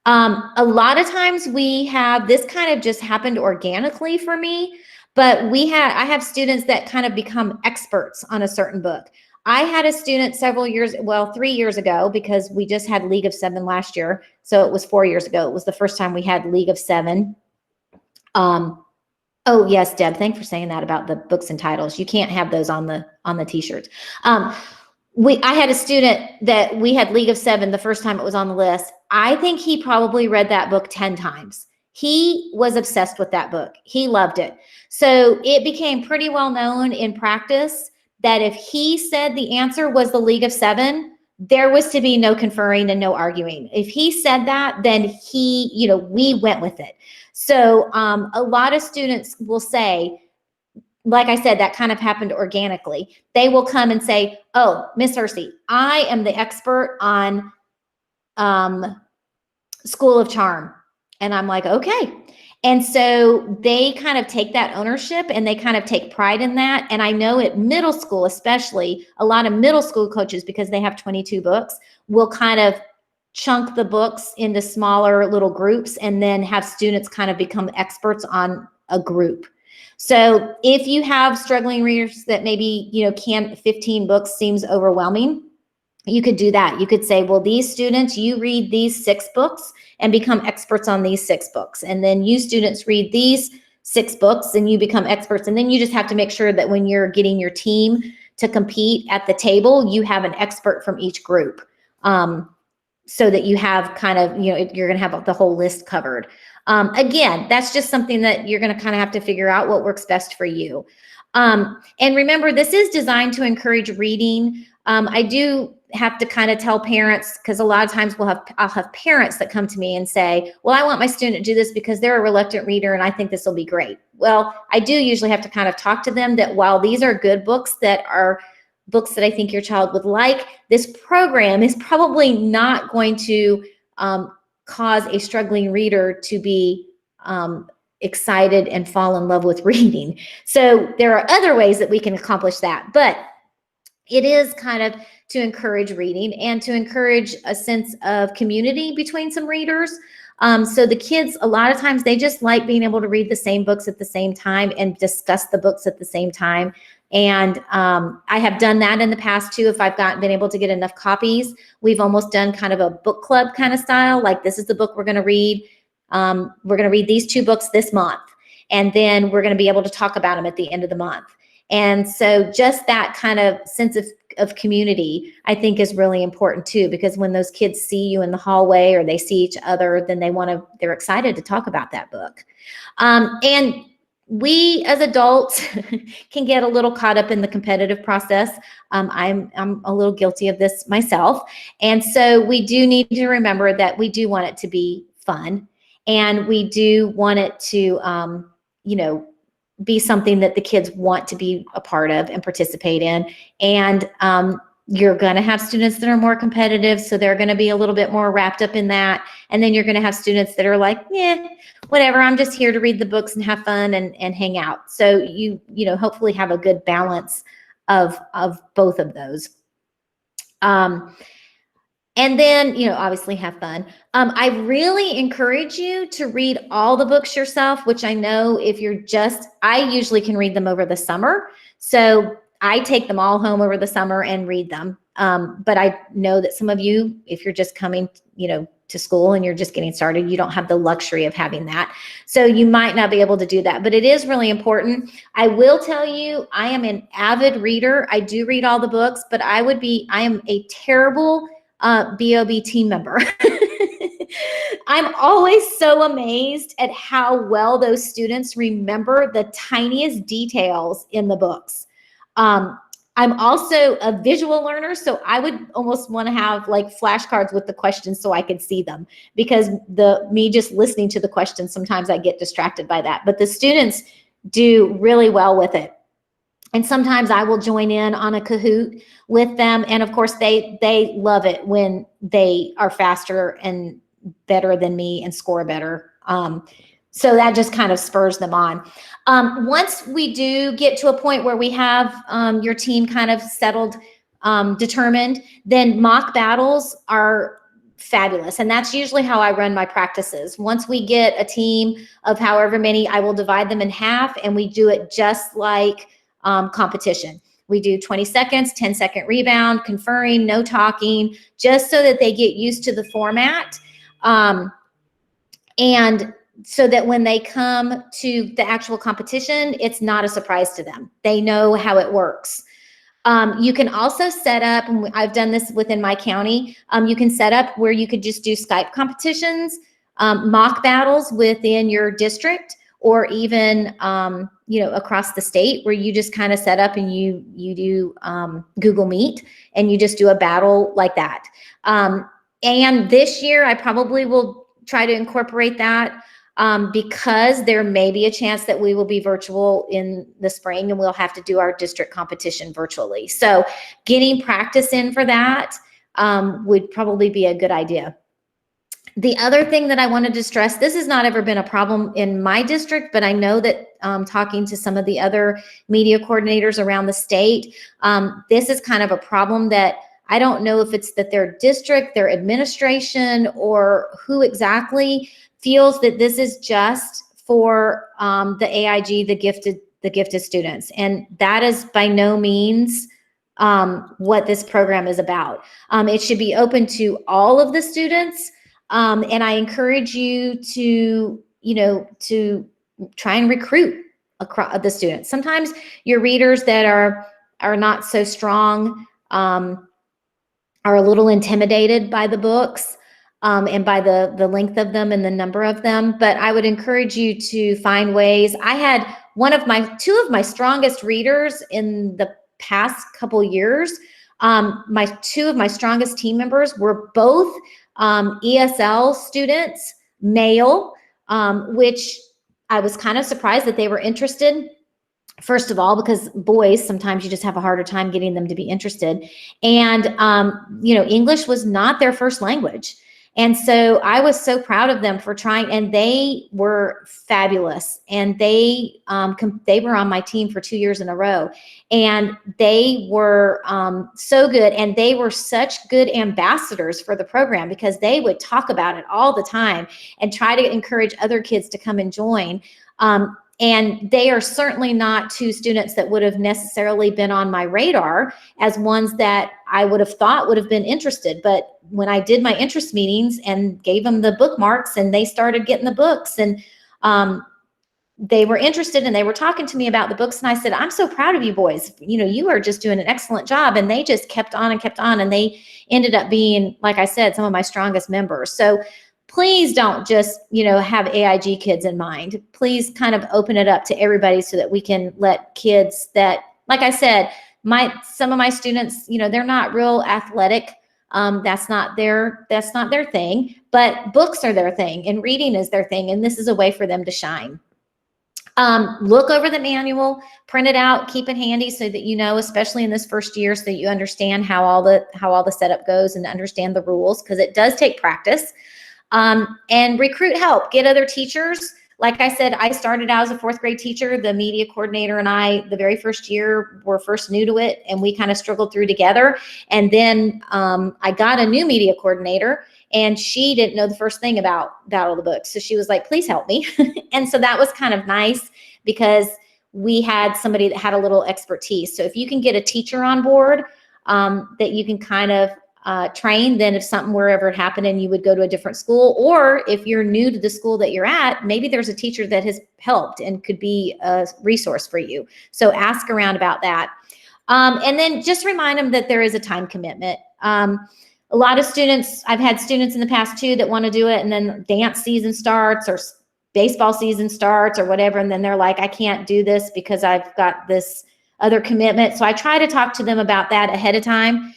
A lot of times we have, this kind of just happened organically for me, but I have students that kind of become experts on a certain book. I had a student 3 years ago, because we just had League of Seven last year. So it was 4 years ago. It was the first time we had League of Seven. Oh yes, Deb, thanks for saying that about the books and titles. You can't have those on the t-shirts. I had a student that we had League of Seven the first time it was on the list. I think he probably read that book 10 times. He was obsessed with that book. He loved it. So it became pretty well known in practice that if he said the answer was the League of Seven, there was to be no conferring and no arguing. If he said that, then we went with it. So a lot of students will say, like I said, that kind of happened organically. They will come and say, oh, Miss Hersey, I am the expert on School of Charm. And I'm like, okay. And so they kind of take that ownership and they kind of take pride in that. And I know at middle school, especially, a lot of middle school coaches, because they have 22 books, will kind of chunk the books into smaller little groups and then have students kind of become experts on a group. So if you have struggling readers that maybe, 15 books seems overwhelming, you could do that. You could say, well, these students, you read these 6 books and become experts on these 6 books. And then you students read these 6 books and you become experts. And then you just have to make sure that when you're getting your team to compete at the table, you have an expert from each group. So that you have kind of, you're going to have the whole list covered. Again, that's just something that you're going to kind of have to figure out what works best for you. And remember, this is designed to encourage reading. I do have to kind of tell parents, because a lot of times I'll have parents that come to me and say, well, I want my student to do this because they're a reluctant reader and I think this will be great. Well, I do usually have to kind of talk to them that while these are good books that are books that I think your child would like, this program is probably not going to cause a struggling reader to be excited and fall in love with reading. So there are other ways that we can accomplish that, but it is kind of to encourage reading and to encourage a sense of community between some readers. So the kids, a lot of times, they just like being able to read the same books at the same time and discuss the books at the same time. And I have done that in the past too. If I've been able to get enough copies, we've almost done kind of a book club kind of style. Like, this is the book we're going to read. We're going to read these 2 books this month, and then we're going to be able to talk about them at the end of the month. And so just that kind of sense of community, I think, is really important too, because when those kids see you in the hallway or they see each other, then they're excited to talk about that book. And we as adults can get a little caught up in the competitive process. I'm a little guilty of this myself. And so we do need to remember that we do want it to be fun, and we do want it to, be something that the kids want to be a part of and participate in. And you're going to have students that are more competitive, so they're going to be a little bit more wrapped up in that. And then you're going to have students that are like, whatever, I'm just here to read the books and have fun and hang out. So you hopefully have a good balance of both of those. And then, obviously have fun. I really encourage you to read all the books yourself, which I know I usually can read them over the summer. So I take them all home over the summer and read them. But I know that some of you, if you're just coming, to school and you're just getting started, you don't have the luxury of having that. So you might not be able to do that, but it is really important. I will tell you, I am an avid reader. I do read all the books, but I am a terrible BOB team member. I'm always so amazed at how well those students remember the tiniest details in the books. I'm also a visual learner, so I would almost want to have like flashcards with the questions so I could see them, because me just listening to the questions, sometimes I get distracted by that. But the students do really well with it. And sometimes I will join in on a Kahoot with them. And of course, they love it when they are faster and better than me and score better. So that just kind of spurs them on. Once we do get to a point where we have your team kind of settled, determined, then mock battles are fabulous. And that's usually how I run my practices. Once we get a team of however many, I will divide them in half, and we do it just like competition. We do 20 seconds, 10-second rebound, conferring, no talking, just so that they get used to the format. And so that when they come to the actual competition, it's not a surprise to them. They know how it works. You can also set up, and I've done this within my county, you can set up where you could just do Skype competitions, mock battles within your district, or even across the state, where you just kind of set up and you do Google Meet, and you just do a battle like that. And this year I probably will try to incorporate that, because there may be a chance that we will be virtual in the spring and we'll have to do our district competition virtually. So getting practice in for that would probably be a good idea. The other thing that I wanted to stress, this has not ever been a problem in my district, but I know that talking to some of the other media coordinators around the state, this is kind of a problem that I don't know if it's that their district, their administration, or who exactly feels that this is just for the AIG, the gifted students. And that is by no means what this program is about. It should be open to all of the students. And I encourage you to, to try and recruit across the students. Sometimes your readers that are not so strong are a little intimidated by the books and by the length of them and the number of them. But I would encourage you to find ways. I had two of my strongest readers in the past couple years. Two of my strongest team members were both ESL students, male, which I was kind of surprised that they were interested. First of all, because boys, sometimes you just have a harder time getting them to be interested. And, English was not their first language. And so I was so proud of them for trying, and they were fabulous. And they were on my team for 2 years in a row, and they were so good. And they were such good ambassadors for the program because they would talk about it all the time and try to encourage other kids to come and join. And they are certainly not two students that would have necessarily been on my radar as ones that I would have thought would have been interested. But when I did my interest meetings and gave them the bookmarks and they started getting the books, and they were interested and they were talking to me about the books, and I said, I'm so proud of you boys. You are just doing an excellent job. And they just kept on and kept on. And they ended up being, like I said, some of my strongest members. So please don't just, have AIG kids in mind. Please kind of open it up to everybody so that we can let kids that, like I said, some of my students, they're not real athletic. That's not their thing, but books are their thing and reading is their thing. And this is a way for them to shine. Look over the manual, print it out, keep it handy so that especially in this first year, so that you understand how all the setup goes and understand the rules, because it does take practice. And recruit help, get other teachers. Like I said, I started out as a 4th grade teacher. The media coordinator and I, the very first year, were first new to it, and we kind of struggled through together. And then I got a new media coordinator, and she didn't know the first thing about all the books. So she was like, please help me. And so that was kind of nice because we had somebody that had a little expertise. So if you can get a teacher on board that you can kind of train, then if something were ever happening, you would go to a different school. Or if you're new to the school that you're at, maybe there's a teacher that has helped and could be a resource for you. So ask around about that. And then just remind them that there is a time commitment. A lot of students, I've had students in the past too that want to do it, and then dance season starts or baseball season starts or whatever. And then they're like, I can't do this because I've got this other commitment. So I try to talk to them about that ahead of time.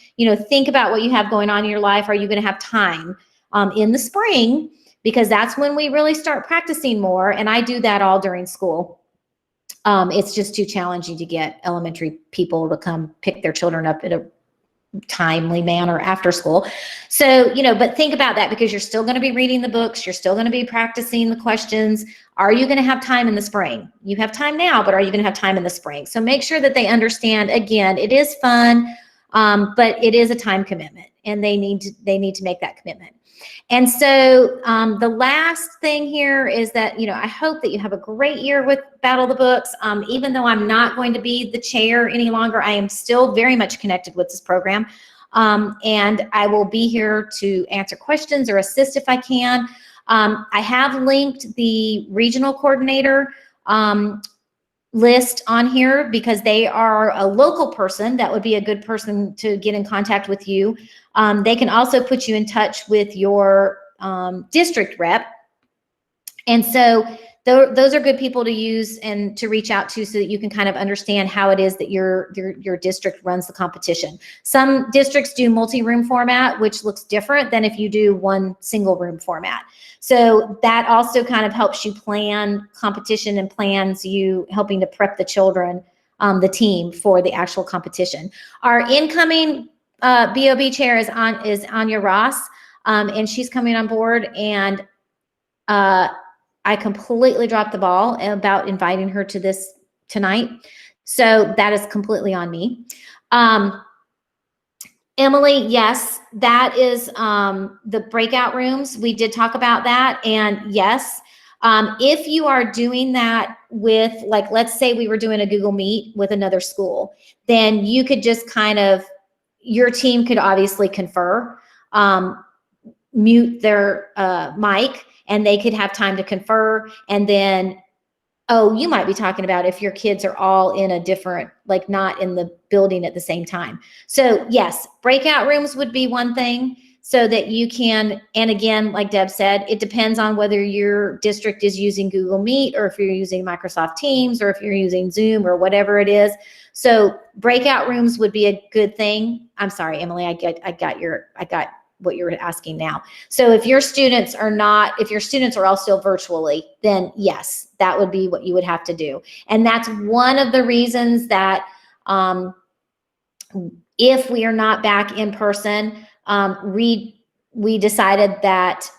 Think about what you have going on in your life. Are you going to have time in the spring? Because that's when we really start practicing more. And I do that all during school. It's just too challenging to get elementary people to come pick their children up in a timely manner after school. So, but think about that, because you're still going to be reading the books. You're still going to be practicing the questions. Are you going to have time in the spring? You have time now, but are you going to have time in the spring? So make sure that they understand, again, it is fun. But it is a time commitment, and they need to make that commitment. And so the last thing here is that, I hope that you have a great year with Battle of the Books. Even though I'm not going to be the chair any longer, I am still very much connected with this program. And I will be here to answer questions or assist if I can. I have linked the regional coordinator list on here because they are a local person that would be a good person to get in contact with you. They can also put you in touch with your district rep. And so those are good people to use and to reach out to so that you can kind of understand how it is that your district runs the competition. Some districts do multi-room format, which looks different than if you do one single room format. So that also kind of helps you plan competition and plans you helping to prep the children, the team, for the actual competition. Our incoming BOB chair is Anya Ross. and she's coming on board. And I completely dropped the ball about inviting her to this tonight. So that is completely on me. Emily, yes, that is the breakout rooms. We did talk about that. And yes, if you are doing that with, like, let's say we were doing a Google Meet with another school, then you could just kind of, your team could obviously confer, mute their mic, and they could have time to confer. And then, oh, you might be talking about if your kids are all in a different, like not in the building at the same time. So yes, breakout rooms would be one thing so that you can, and again, like Deb said, it depends on whether your district is using Google Meet or if you're using Microsoft Teams or if you're using Zoom or whatever it is. So breakout rooms would be a good thing. I'm sorry, Emily, I got what you're asking now. So if your students are all still virtually, then yes, that would be what you would have to do. And that's one of the reasons that if we are not back in person, we decided that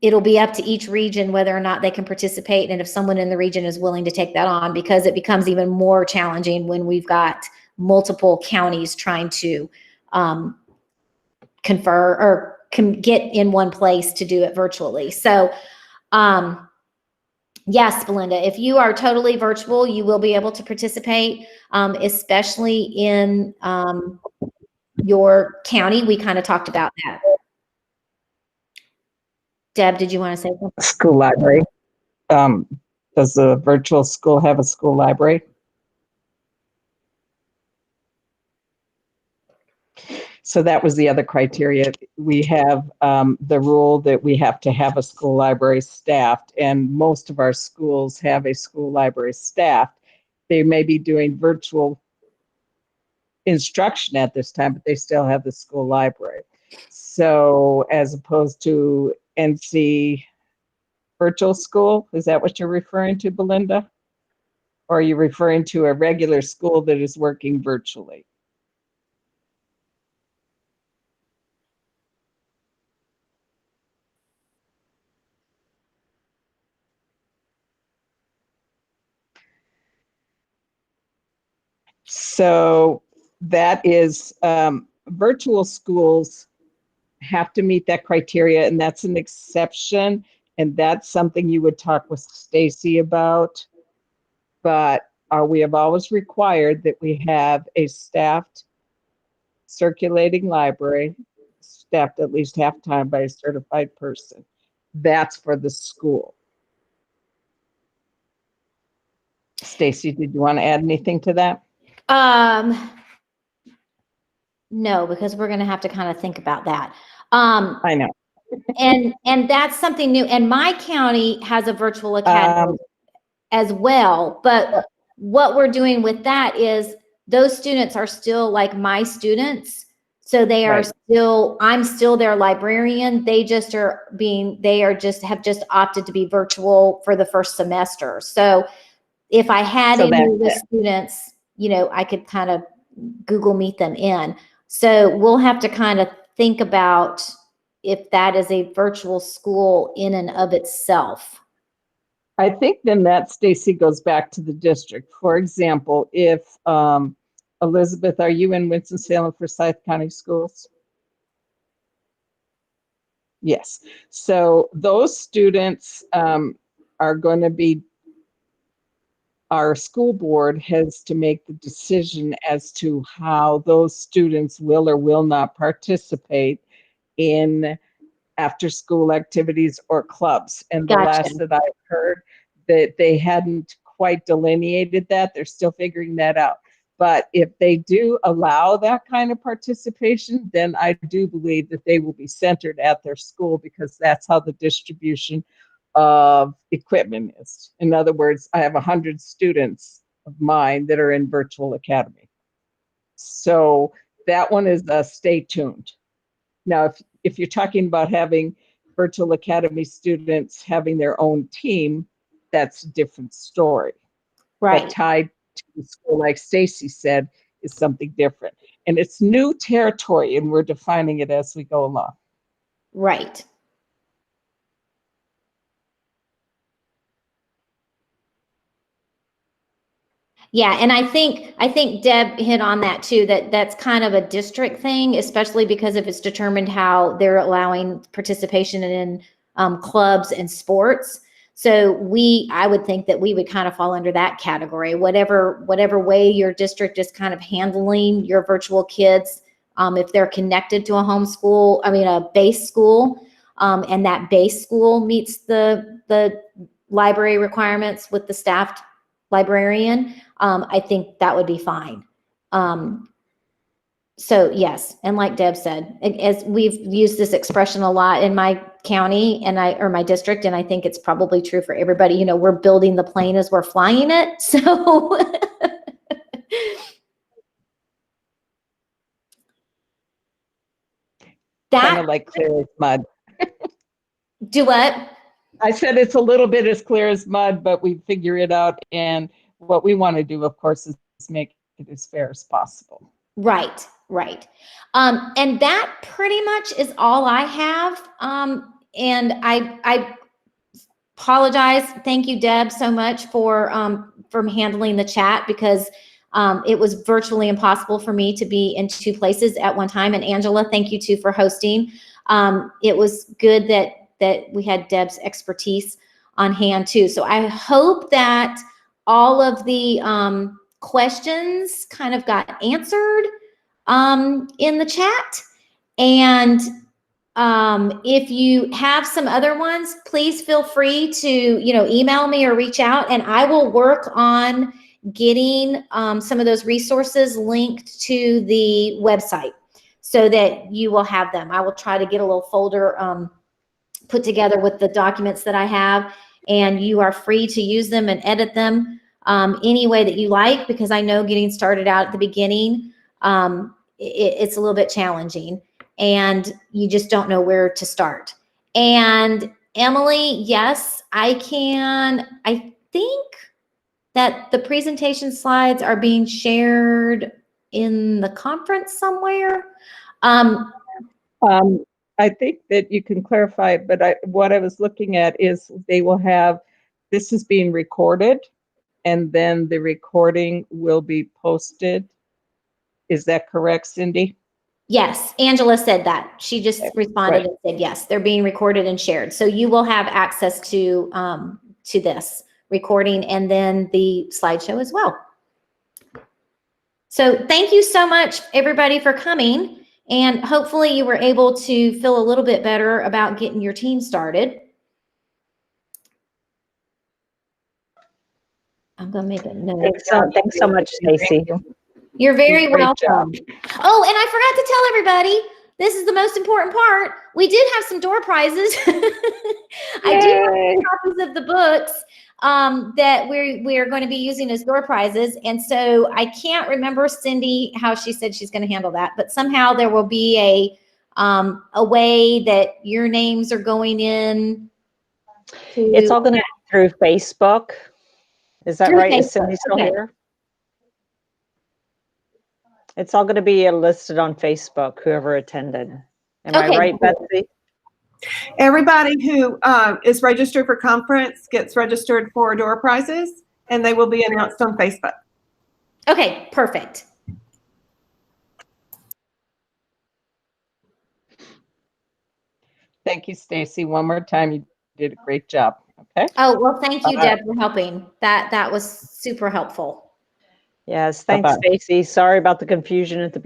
it'll be up to each region whether or not they can participate, and if someone in the region is willing to take that on, because it becomes even more challenging when we've got multiple counties trying to confer or can get in one place to do it virtually. So yes, Belinda, if you are totally virtual, you will be able to participate, especially in your county. We kind of talked about that. Deb, did you want to say something? School library. Does the virtual school have a school library? So that was the other criteria. We have the rule that we have to have a school library staffed, and most of our schools have a school library staffed. They may be doing virtual instruction at this time, but they still have the school library. So as opposed to NC virtual school, is that what you're referring to, Belinda? Or are you referring to a regular school that is working virtually? So that is, virtual schools have to meet that criteria, and that's an exception, and that's something you would talk with Stacy about. But we have always required that we have a staffed circulating library, staffed at least half time by a certified person. That's for the school. Stacy, did you want to add anything to that? No, because we're going to have to kind of think about that. I know. And that's something new. And my county has a virtual academy as well. But what we're doing with that is those students are still like my students. So they are still, I'm still their librarian. They just have just opted to be virtual for the first semester. So if I had any of the students, I could kind of Google Meet them in. So we'll have to kind of think about if that is a virtual school in and of itself. I think then that, Stacy, goes back to the district. For example, if, Elizabeth, are you in Winston-Salem Forsyth County Schools? Yes. So those students are going to be, our school board has to make the decision as to how those students will or will not participate in after-school activities or clubs. And the last that I've heard, that they hadn't quite delineated that. They're still figuring that out. But if they do allow that kind of participation, then I do believe that they will be centered at their school, because that's how the distribution of equipment is. In other words, I have 100 students of mine that are in virtual academy. So that one is stay tuned. Now, if you're talking about having virtual academy students having their own team, that's a different story. Right. But tied to the school, like Stacy said, is something different. And it's new territory, and we're defining it as we go along. Right. Yeah, and I think Deb hit on that too, that's kind of a district thing, especially because if it's determined how they're allowing participation in clubs and sports. So I would think that we would kind of fall under that category, whatever way your district is kind of handling your virtual kids, if they're connected to a base school, and that base school meets the library requirements with the staffed librarian, I think that would be fine. So yes, and like Deb said, as we've used this expression a lot in my county or my district, and I think it's probably true for everybody, you know, we're building the plane as we're flying it. So Kind that, of like clear as mud. do what? I said it's a little bit as clear as mud, but we figure it out. And what we want to do, of course, is make it as fair as possible. Right, right. And that pretty much is all I have. And I apologize. Thank you, Deb, so much for handling the chat, because it was virtually impossible for me to be in two places at one time. And Angela, thank you too for hosting. It was good that we had Deb's expertise on hand too. So I hope that all of the questions kind of got answered in the chat. And if you have some other ones, please feel free to, you know, email me or reach out, and I will work on getting some of those resources linked to the website so that you will have them. I will try to get a little folder put together with the documents that I have, and you are free to use them and edit them any way that you like, because I know getting started out at the beginning, it's a little bit challenging and you just don't know where to start. And Emily, yes, I think that the presentation slides are being shared in the conference somewhere. I think that you can clarify it, but what I was looking at is they will have, this is being recorded, and then the recording will be posted. Is that correct, Cindy? Yes, Angela said that. She just responded and said, yes, they're being recorded and shared. So you will have access to this recording and then the slideshow as well. So thank you so much, everybody, for coming. And hopefully you were able to feel a little bit better about getting your team started. I'm going to make a note. Thanks so much, Stacy. You're very welcome. Job. Oh, and I forgot to tell everybody, this is the most important part. We did have some door prizes. I do have copies of the books that we are going to be using as door prizes. And so I can't remember, Cindy, how she said she's going to handle that, but somehow there will be a way that your names are going in. It's all going to be through Facebook. Is that right? Is Cindy still here? It's all going to be listed on Facebook, whoever attended. Am I right, Betsy? Everybody who is registered for conference gets registered for door prizes, and they will be announced on Facebook. Okay, perfect. Thank you, Stacy. One more time, you did a great job. Okay. Oh, well, thank you, Deb, for helping. That was super helpful. Yes, thanks, Stacy. Sorry about the confusion at the